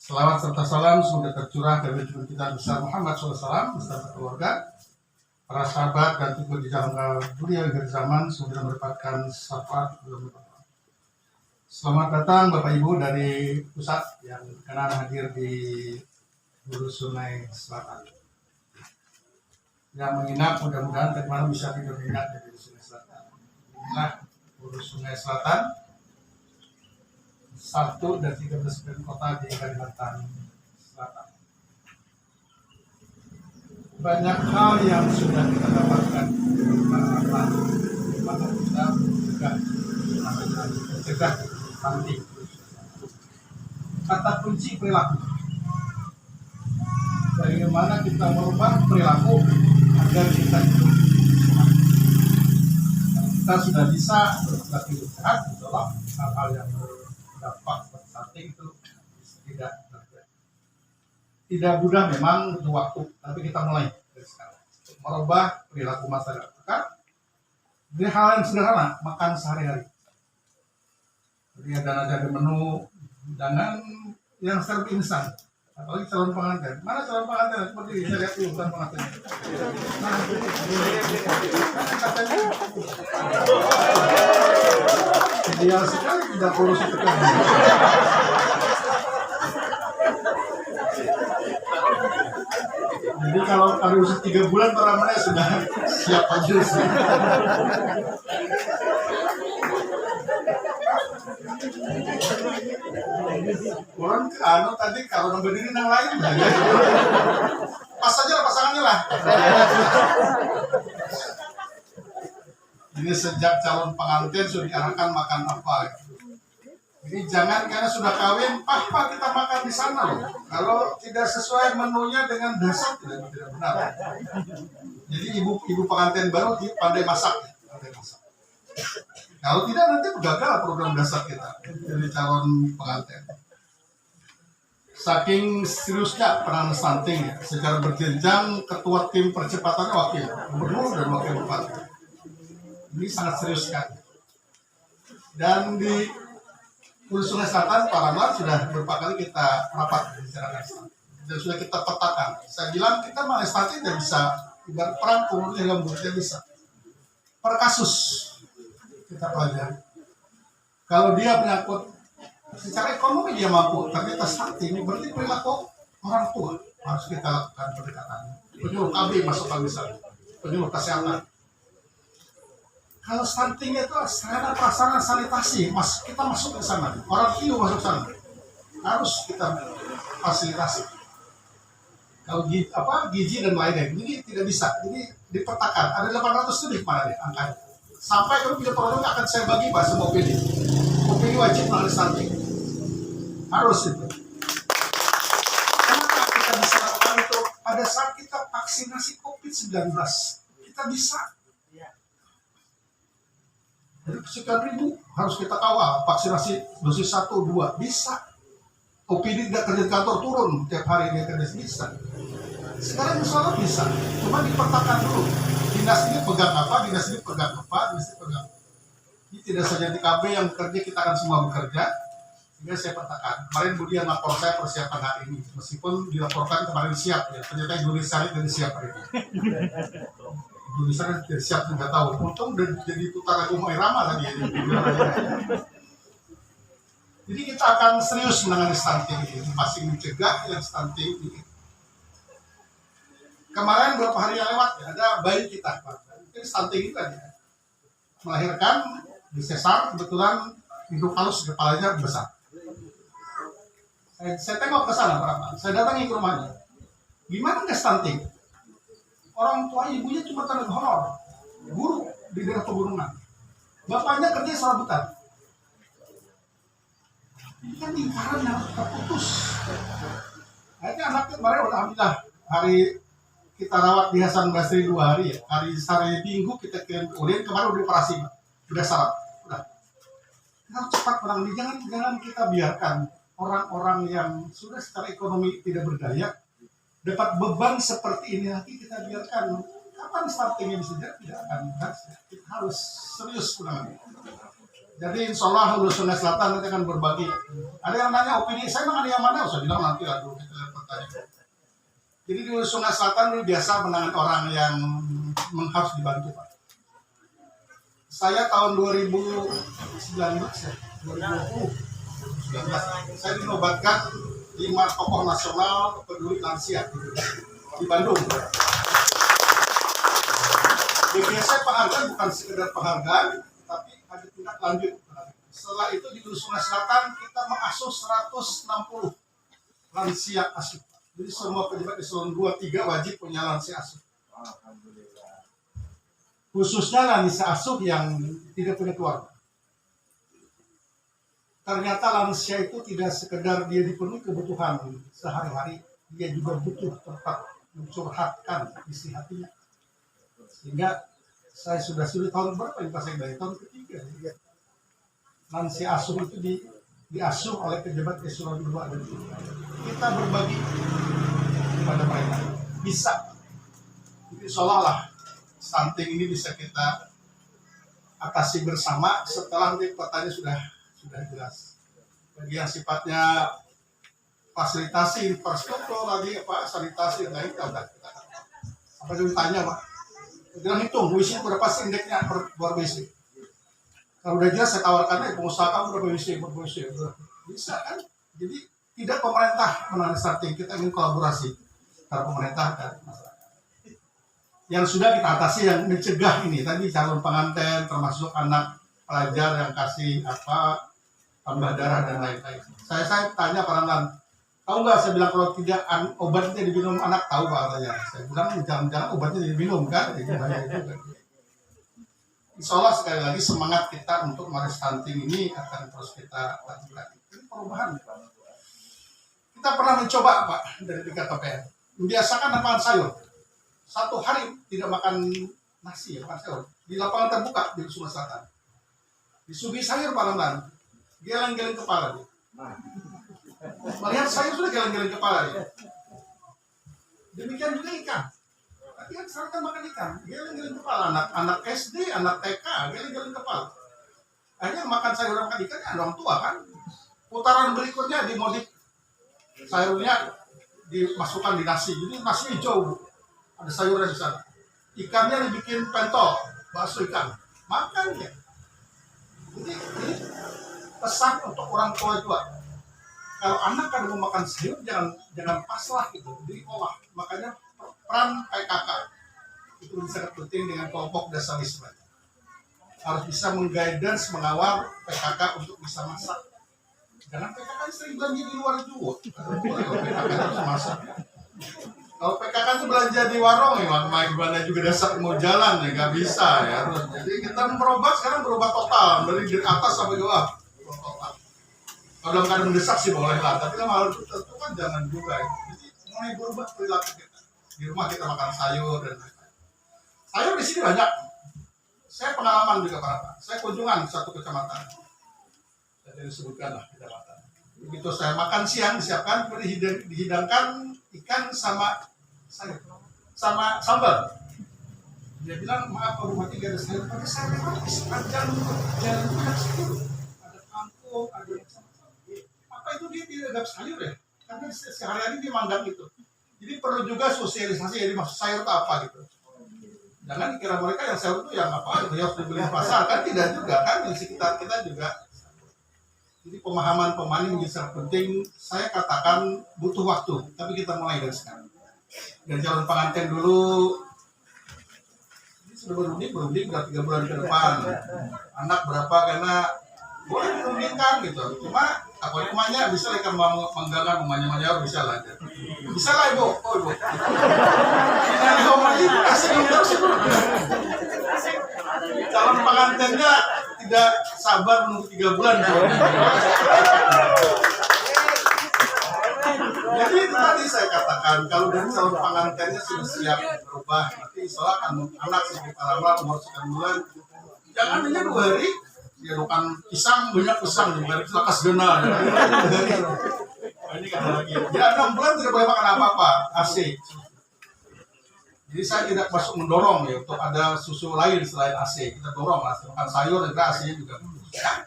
Selawat serta salam semoga tercurah dari junjungan kita besar Muhammad SAW beserta keluarga, para sahabat dan tukul di jalan budaya akhir zaman semoga mendapatkan syafaat. Selamat datang Bapak Ibu dari pusat yang berkenan hadir di Hulu Sungai Selatan. Yang menginap mudah-mudahan tadi malam bisa tidur nyenyak di Hulu Sungai Selatan. Inilah Hulu Sungai Selatan, satu dari 13 kota di Kalimantan Selatan. Banyak hal yang sudah kita dapatkan bagaimana kita mencegah stunting. Kata kunci perilaku. Bagaimana kita merubah perilaku agar kita hidup sehat. Kita sudah bisa berperilaku hidup sehat, itulah hal-hal yang berdampak pada stunting itu tidak terjadi. Tidak mudah memang butuh waktu, tapi kita mulai dari sekarang untuk merubah perilaku masyarakat dari hal yang sederhana, makan sehari-hari. Jadi ada menu jangan yang serba instan. Apalagi calon pengantin. Mana calon pengantin? Seperti ini, saya lihat dulu calon pengantin. Nah, katanya ideal sekali tidak kurus itu kan. Jadi kalau ada usia 3 bulan para mana sudah siap aja sih. Orang tadi kalau berdiri nang lain aja. Pas saja lah pasangannya lah. Ini sejak calon pengantin sudah diarahkan makan apa. Ini jangan karena sudah kawin, Pak kita makan di sana loh. Kalau tidak sesuai menunya dengan dasar tidak benar. Jadi ibu pengantin baru pandai masak. Kalau tidak nanti gagal program dasar kita dari calon pengantin. Saking seriusnya penanganan stunting ya, secara berjenjang ketua tim percepatannya wakil gubernur dan wakil bupati. Ini sangat serius kan. Dan di Hulu Sungai Selatan, Pak Ramlan sudah beberapa kali kita rapat bicarakan dan sudah kita petakan. Saya bilang kita mengenai stunting tidak bisa ibarat perang kemudian dalam tidak bisa. Per kasus kita pelajari. Kalau dia menyangkut secara ekonomi dia mampu, ternyata stunting berarti perilaku orang tua harus kita lakukan pendekatan. Penyuluh KB masuk ke misalnya, penyuluh kesehatan. Kalau stunting itu sarana prasarana sanitasi, kita masuk ke sana. Orang hiu masuk ke sana, harus kita fasilitasi. Kalau gizi dan lainnya, ini tidak bisa. Ini dipetakan. Ada 800 lebih mana deh angkanya. Sampai kalau tidak produk akan saya bagi Pak semua OPD. OPD wajib mengenai stunting. Harus itu. Kenapa kita bisa lakukan itu? Pada saat kita vaksinasi COVID-19, kita bisa. Dari sekian ribu harus kita kawal vaksinasi dosis 1, 2 bisa. OPD tidak kerja di kantor turun tiap hari dia kerja bisa. Sekarang misalnya bisa, cuma dipetakan dulu. Dinas ini pegang apa, dinas ini pegang apa, dinas ini pegang. Ini tidak saja di KB yang bekerja, kita akan semua bekerja. Sehingga saya petakan. Kemarin Budi yang lapor saya persiapan hari ini, meskipun dilaporkan kemarin siap ya. Ternyata Indonesia ini siap hari ini. Indonesia tidak siap, nggak tahu. Untung udah jadi putaran Umar Irama tadi. Jadi kita akan serius menangani stunting ini, masih mencegah yang stunting ini. Kemarin beberapa hari yang lewat ya, ada bayi kita, ini stunting itu tadi. Melahirkan di sesar, kebetulan hidung halus kepalanya besar. Saya tengok ke sana, saya datangi ke rumahnya. Gimana nggak stunting? Orang tua ibunya cuma tanda honor, guru di daerah pegunungan. bapaknya kerja serabutan. Ini kan lingkaran yang terputus. Akhirnya anaknya kemarin udah alhamdulillah hari kita rawat di Hasan Basri 2 hari ya. Hari Minggu kita kirim ke Ulin, kemarin udah operasi, udah sarap, udah. Kita harus cepat menangani, jangan kita biarkan orang-orang yang sudah secara ekonomi tidak berdaya dapat beban seperti ini nanti kita biarkan. Kapan startingnya bisa jadi tidak akan berhasil. Kita harus serius menangani. Jadi insya Allah Hulu Sungai Selatan nanti akan berbagi. Ada yang nanya opini saya mengenai yang mana? Saya bilang nanti lah dulu kita bertanya. Jadi di Hulu Sungai Selatan dulu biasa menangani orang yang harus dibantu, Pak. Saya tahun 2019 ya, 2019 saya dinobatkan 5 tokoh nasional peduli lansia di Bandung. Biasanya penghargaan bukan sekedar penghargaan, tapi ada tindak lanjut. Setelah itu di Hulu Sungai Selatan kita mengasuh 160 lansia asuh. Jadi semua pejabat eselon 2, 3 wajib punya lansia asuh. Khususnya lansia asuh yang tidak punya keluarga. Ternyata lansia itu tidak sekedar dia dipenuhi kebutuhan sehari-hari, dia juga butuh tempat mencurhatkan isi hatinya. Sehingga saya sudah tahun berapa ini pas saya dari tahun ketiga. Lansia asuh itu diasuh oleh pejabat eselon 2 dan 3. Kita berbagi kepada mereka. Bisa. Jadi seolah-olah stunting ini bisa kita atasi bersama setelah nanti petanya sudah jelas. Bagi yang sifatnya fasilitasi infrastruktur lagi sanitasi dan lain kita apa yang ditanya Pak? Kita hitung WC berapa sih indeksnya per WC. Kalau udah jelas saya tawarkan pengusaha kamu berapa WC bisa kan? Jadi tidak pemerintah menangani stunting, kita ingin kolaborasi antara pemerintah dan masyarakat. Yang sudah kita atasi yang mencegah ini tadi calon pengantin termasuk anak pelajar yang kasih tambah darah dan lain-lain. Saya tanya Pak Ramlan, tahu nggak? Saya bilang kalau tidak obatnya diminum anak, tahu Pak katanya. Saya bilang jangan-jangan obatnya diminum kan? Itu bahaya juga. Insya Allah sekali lagi semangat kita untuk mari stunting ini akan terus kita lakukan. Ini perubahan. Kita pernah mencoba Pak dari BKKPN membiasakan makan sayur. 1 hari tidak makan nasi, makan sayur di lapangan terbuka di Sungai Selatan. Disuguhi sayur Pak Ramlan, geleng-geleng kepala dia. Melihat sayur sudah geleng-geleng kepala dia. Demikian juga ikan. Tadi kan sekarang makan ikan, geleng-geleng kepala. Anak SD, anak TK, geleng-geleng kepala. Akhirnya makan sayur makan ikan ya orang tua kan. Putaran berikutnya dimodif sayurnya dimasukkan di nasi. Jadi nasi hijau, ada sayurnya di sana. Ikannya dibikin pentol, bakso ikan. Makan ya. Jadi ini pesan untuk orang tua juga. Kalau anak kan mau makan sayur jangan pasrah gitu, diolah. Makanya peran PKK itu sangat penting dengan kelompok dasalisme. Harus bisa mengguidance, mengawal PKK untuk bisa masak. Jangan PKK sering belanja di luar juga. Kalau PKK harus masak. Kalau PKK itu belanja di warung ya, gimana juga dasar mau jalan ya nggak bisa ya. Jadi kita berobat sekarang berubah total dari atas sampai bawah total. Kalau dalam keadaan mendesak sih boleh lah, tapi kan hal itu kan jangan juga. Ya. Jadi mulai berubah perilaku kita. Di rumah kita makan sayur dan lain-lain. Sayur di sini banyak. Saya pengalaman juga Pak. Saya kunjungan satu kecamatan. Jadi disebutkan lah kecamatan. Begitu saya makan siang disiapkan dihidangkan ikan sama sayur sama sambal. Dia bilang maaf Pak Bupati gak ada sayur, pakai sayur sepanjang jalan sayur. Ada kangkung, ada apa itu dia tidak ada sayur ya? Karena sehari-hari dia mandang itu. Jadi perlu juga sosialisasi, jadi maksud sayur itu apa gitu. Jangan dikira mereka yang sayur itu yang apa itu yang harus dibeli di pasar, kan tidak juga kan di sekitar kita juga. Jadi pemahaman menjadi sangat penting. Saya katakan butuh waktu, tapi kita mulai dari sekarang. Dan calon pengantin dulu, ini sudah berunding udah 3 bulan ke depan. Anak berapa karena boleh dirundingkan gitu. Cuma apa rumahnya bisa lah kan menggalang memanya bisa lah. Bisa lah ibu, ibu. Nah, kasih terus ibu. Calon pengantinnya tidak sabar menunggu 3 bulan. Jadi itu tadi saya katakan, kalau dari calon pengantinnya sudah siap berubah, nanti insya Allah akan anak sekitar lama umur 9 bulan. Jangan hanya 2 hari, ya bukan pisang, banyak pisang, bukan lakas gena. Ini kata lagi, ya 6 bulan tidak boleh makan apa-apa, AC. Jadi saya tidak masuk mendorong ya untuk ada susu lain selain AC. Kita dorong lah, makan sayur dan AC juga. Ya.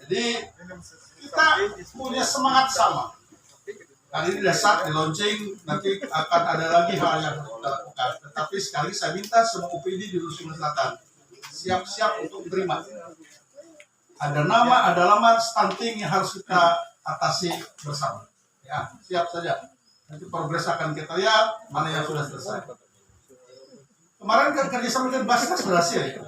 Jadi kita punya semangat sama. Kali ini dasar di launching, nanti akan ada lagi hal yang harus kita lakukan. Tetapi sekali saya minta semua UPD di Sulawesi Selatan siap-siap untuk menerima. Ada nama, ada alamat, stunting yang harus kita atasi bersama. Ya, siap saja. Nanti progres akan kita lihat mana yang sudah selesai. Kemarin kan kerjasama dengan Basnas berhasil ya.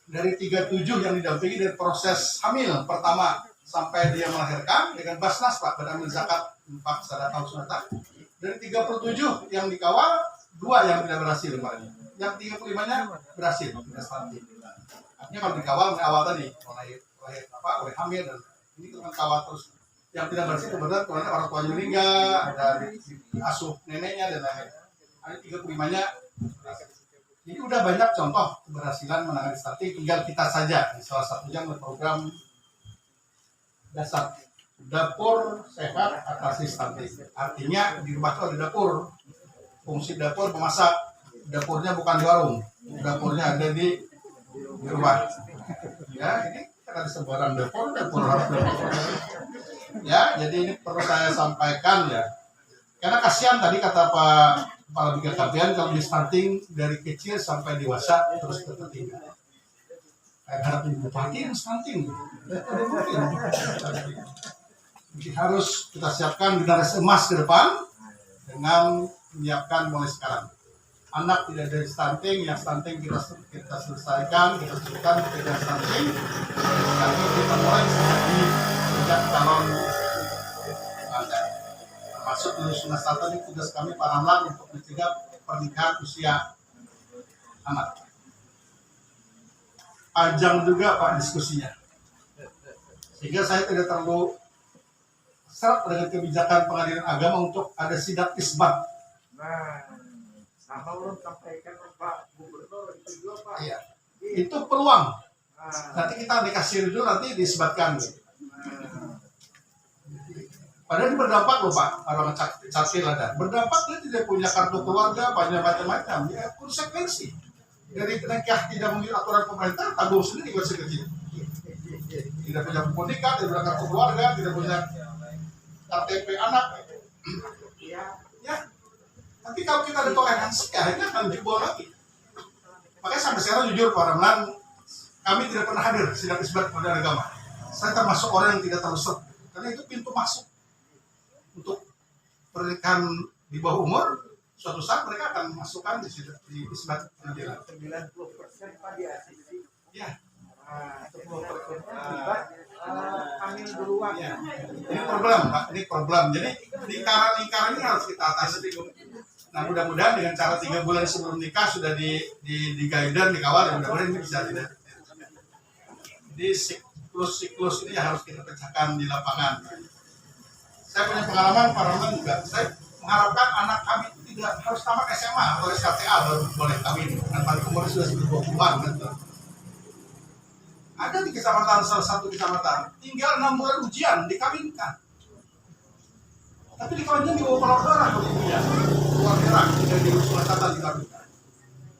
Dari 37 yang didampingi dari proses hamil pertama sampai dia melahirkan dengan Basnas Pak Badan Zakat 4 saya tahu sudah. Dari 37 yang dikawal 2 yang tidak berhasil kemarin. Yang 35-nya berhasil tidak stunting. Artinya kalau dikawal dari awal tadi oleh hamil dan ini kan kawal terus. Yang tidak berhasil kebetulan orang tuanya meninggal, ada asuh neneknya dan lain-lain. Ada 35-nya berhasil. Jadi udah banyak contoh keberhasilan menangani stunting, tinggal kita saja. Salah satunya program dasar dapur sehat atasi stunting. Artinya di rumah itu ada dapur. Fungsi dapur memasak. Dapurnya bukan di warung. Dapurnya ada di rumah. Ya, ini ada sebaran dapur harus dapur. Ya, jadi ini perlu saya sampaikan ya. Karena kasihan tadi kata Pak Kepala BKKBN kalau di stunting dari kecil sampai dewasa terus tertinggal. Kayak harap ibu bupati stunting, tidak mungkin. Jadi harus kita siapkan generasi emas ke depan dengan menyiapkan mulai sekarang. Anak tidak dari stunting, yang stunting kita selesaikan, kita sebutkan tidak stunting. Dari kita mulai sejak calon pengantin. Masuk di Sulawesi Selatan ini tugas kami Pak Ramlan untuk mencegah pernikahan usia anak. Panjang juga Pak diskusinya. Sehingga saya tidak terlalu seret dengan kebijakan pengadilan agama untuk ada sidak isbat. Nah, sama belum sampaikan Pak Gubernur itu juga Pak. Iya. Itu peluang. Nanti kita dikasih dulu nanti disebutkan. Padahal ini berdampak loh Pak, orang cakil ada. Berdampak dia tidak punya kartu keluarga, banyak macam-macam. Ya konsekuensi. Dari nikah tidak mengikuti aturan pemerintah, tanggung sendiri buat sekecil. Tidak punya buku nikah, tidak punya kartu keluarga, tidak punya KTP anak. Ya. Nanti kalau kita ada toleransi, akhirnya akan jebol lagi. Makanya sampai sekarang jujur Pak Ramlan, kami tidak pernah hadir sidang isbat pada agama. Saya termasuk orang yang tidak terus karena itu pintu masuk. Untuk pernikahan di bawah umur, suatu saat mereka akan masukkan di isbat pengadilan. 90% Pak di asisi. Ya. 10% hamil duluan. Ya. Ini problem Pak, ini problem. Jadi lingkaran ini harus kita atasi. Nah mudah-mudahan dengan cara 3 bulan sebelum nikah sudah di guidance, dikawal, ya mudah-mudahan ini bisa tidak. Jadi siklus ini harus kita pecahkan di lapangan. Saya punya pengalaman, Pak Ramlan juga. Saya mengharapkan anak kami tidak harus tamat SMA atau SKTA baru boleh kawin. Dan paling umur sudah 20-an. Ada di kecamatan, salah satu kecamatan, tinggal 6 bulan ujian, dikawinkan. Tapi dikawinkan di bawah Pulau Darah, ya. Luar daerah, tidak di Sulawesi Selatan dikawinkan.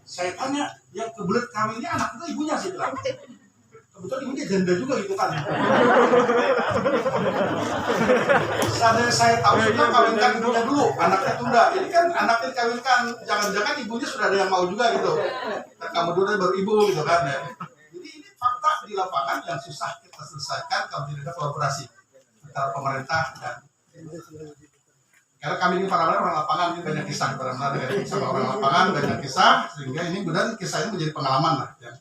Saya tanya, yang kebelet kawinnya anak itu ibunya, saya bilang. Kebetulan ibunya janda juga gitu kan. Saya tahu sudah kawinkan ibunya dulu, anaknya tunda. Ini kan anaknya dikawinkan, jangan-jangan ibunya sudah ada yang mau juga gitu. Dan kamu dulu baru ibu gitu kan ya. Jadi ini fakta di lapangan yang susah kita selesaikan kalau tidak ada kolaborasi antara pemerintah dan karena kami ini para orang lapangan ini banyak kisah sama orang lapangan banyak kisah sehingga ini benar kisah ini menjadi pengalaman lah. Ya.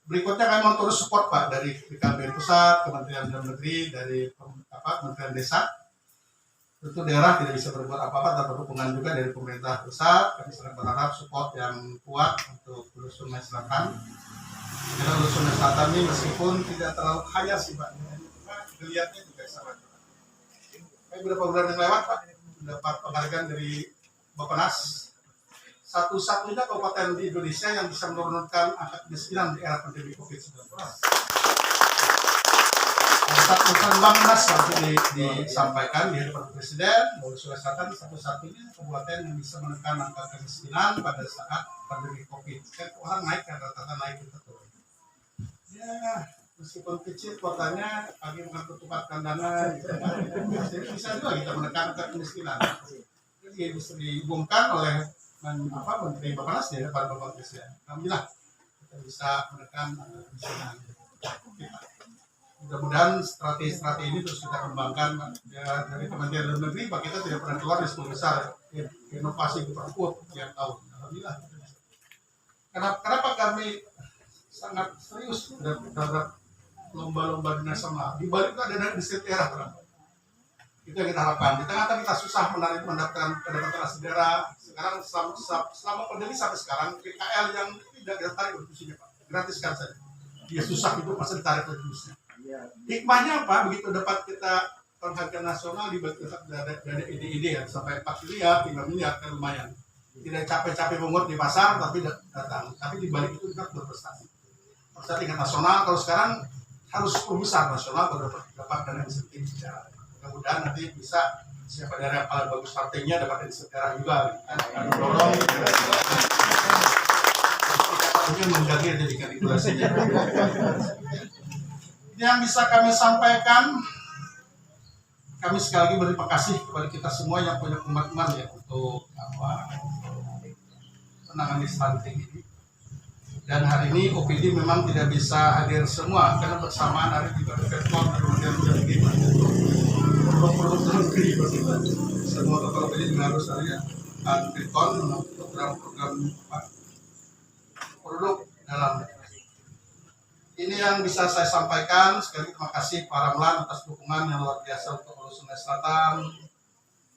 Berikutnya kami mau terus support Pak dari BKKBN Pusat, Kementerian Dalam Negeri, dari Kementerian Desa. Tentu daerah tidak bisa berbuat apa-apa tanpa dukungan juga dari pemerintah pusat. Kami sangat berharap support yang kuat untuk Sulawesi Selatan. Karena Sulawesi Selatan ini meskipun tidak terlalu kaya sih Pak, lihatnya juga sangat. Beberapa bulan yang lewat Pak, mendapat penghargaan dari Bappenas, satu-satunya kabupaten di Indonesia yang bisa menurunkan angka kemiskinan di era pandemi COVID-19. Saat pesan Bappenas waktu disampaikan di hadapan Presiden, bahwa Sulawesi Selatan satu-satunya kabupaten yang bisa menekan angka kemiskinan pada saat pandemi COVID. Kan orang naik kan rata-rata naik kita turun. Ya, meskipun kecil kotanya pagi makan ketupat kandana, gitu, jadi bisa juga kita menekan angka kemiskinan. Jadi bisa diumumkan oleh Menteri Bappenas di hadapan Bapak Presiden. Alhamdulillah kita bisa menekan angka kemiskinan. Mudah-mudahan strategi-strategi ini terus kita kembangkan ya, dari Kementerian Dalam Negeri. Pak, kita tidak pernah keluar di 10 besar inovasi berikut tiap tahun. Alhamdulillah. Kenapa kami sangat serius terhadap lomba-lomba nasional? Di balik itu ada dari setiap daerah, Pak. Itu yang kita harapkan. Di tengah-tengah kita susah mendapatkan pendapatan asli daerah. Sekarang selama pandemi sampai sekarang PKL yang tidak kita tarik kontribusinya Pak, gratiskan saja. Dia susah itu pasti ditarik kontribusinya. Hikmahnya apa? Begitu dapat kita penghargaan nasional di balik dari ide-ide ya sampai 4 miliar, 3 miliar kan lumayan. Tidak capek-capek mengut di pasar tapi datang. Tapi di balik itu kita berprestasi. Prestasi tingkat nasional, kalau sekarang harus 10 besar nasional baru dapat dana insentif. Mudah-mudahan nanti bisa siapa daerah yang paling bagus partainya dapat insentif daerah juga. Kan dorong kita mengganti jadikan regulasinya. Yang bisa kami sampaikan, kami sekali lagi berterima kasih kepada kita semua yang punya komitmen ya untuk menangani stunting ini. Dan hari ini OPD memang tidak bisa hadir semua karena bersamaan hari juga Kemenkom dan kemudian menjadi produk-produk dalam negeri. Semua tokoh OPD juga harus hadir Kemenkom program-program produk dalam negeri. Ini yang bisa saya sampaikan. Sekali terima kasih para Ramlan atas dukungan yang luar biasa untuk Sulawesi Selatan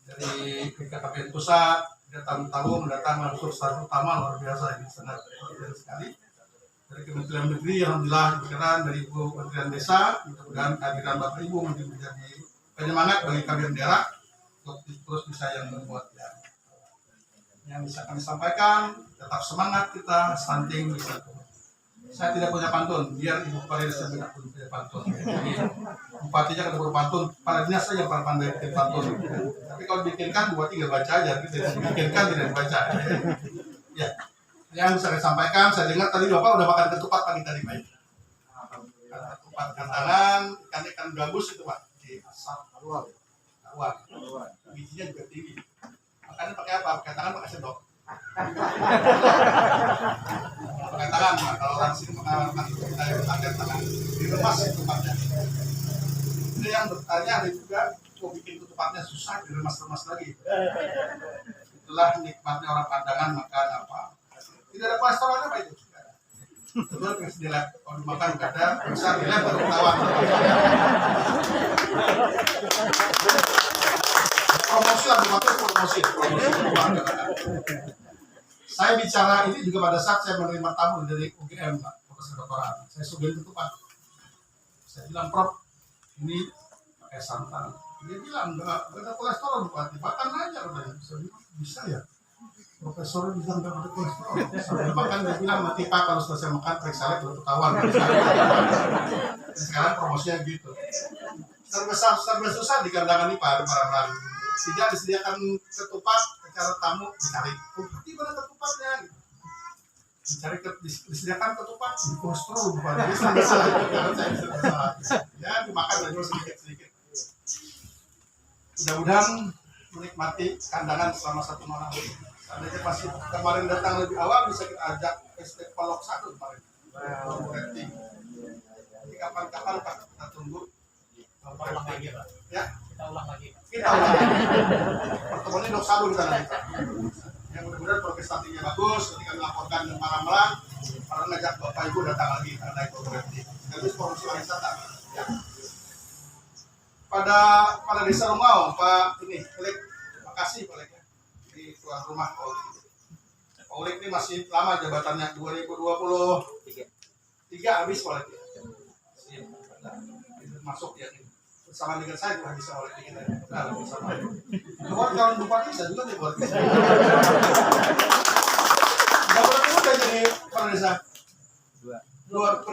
dari BKKBN Pusat. Datang mendatang langsung start utama luar biasa ini sangat luar biasa sekali. Dari Kementerian Negeri alhamdulillah berkenan dari Ibu Kementerian Desa, mudah-mudahan kehadiran Bapak Ibu menjadi penyemangat bagi kalian daerah untuk terus bisa yang berbuat ya. Yang bisa kami sampaikan, tetap semangat kita stunting bisa. Saya tidak punya pantun, biar Ibu Kepala Desa tidak punya pantun. Jadi bupatinya kan berpantun, kepala dinas saja para pandai bikin pantun. Tapi kalau bikinkan, buat tinggal baca aja, gitu. Bikinkan tidak dibaca. Ya, yang bisa saya sampaikan, saya dengar tadi Bapak udah makan ketupat pagi tadi Pak. Ketupat kantangan, ikan gabus itu Pak, di asap, karuan, bijinya juga tinggi. Makanya pakai apa? Pakai tangan, pakai sendok. Pakai tangan, kalau orang sini mengalami kita yang pakai tangan diremas ketupatnya. Ini yang bertanya ada juga, kok bikin ketupatnya susah diremas-remas lagi. Itulah nikmatnya orang Pandangan makan apa. Tidak ada kolesterolnya Pak itu. Betul, dilihat kalau dimakan nggak ada, bisa dilihat baru ketahuan. Promosi lah, promosi. Saya bicara ini juga pada saat saya menerima tamu dari UGM Pak, Profesor Doktoral. Saya suguhin ketupat. Saya bilang, Prof, ini pakai santan. Dia bilang, nggak ada kolesterol Pak, makan aja. Saya bilang, bisa ya? Profesor bilang nggak ada kolesterol. Sambil makan dia bilang, nanti Pak kalau selesai makan periksa lagi baru ketahuan. Sekarang promosinya gitu. Serba susah digandangani Pak, para tidak disediakan ketupat secara tamu dicari di mana ketupatnya gitu. Disediakan ketupat di kolesterol bukan bisa ya dimakan aja sedikit mudah-mudahan menikmati kandangan selama 1 malam. Seandainya masih kemarin datang lebih awal bisa kita ajak festival 1 kemarin jadi kapan-kapan Pak kita tunggu ya kita ulang lagi pertemuannya dok sadu kita nanti yang mudah-mudahan prestasinya bagus ketika melaporkan ke para ngajak Bapak Ibu datang lagi karena itu berarti sekaligus promosi wisata ya. Pada desa Rumau Pak ini Pelik, terima kasih Pelik ya di tuan rumah Pak Ulik ini masih lama jabatannya 2023 3 habis oleh dia. Itu masuk ya ini. Bersama dengan saya juga bisa oleh kita. Nah, bersama. Keluar calon bupati saya juga dibuat. Berapa tahun udah jadi kepala desa? 2.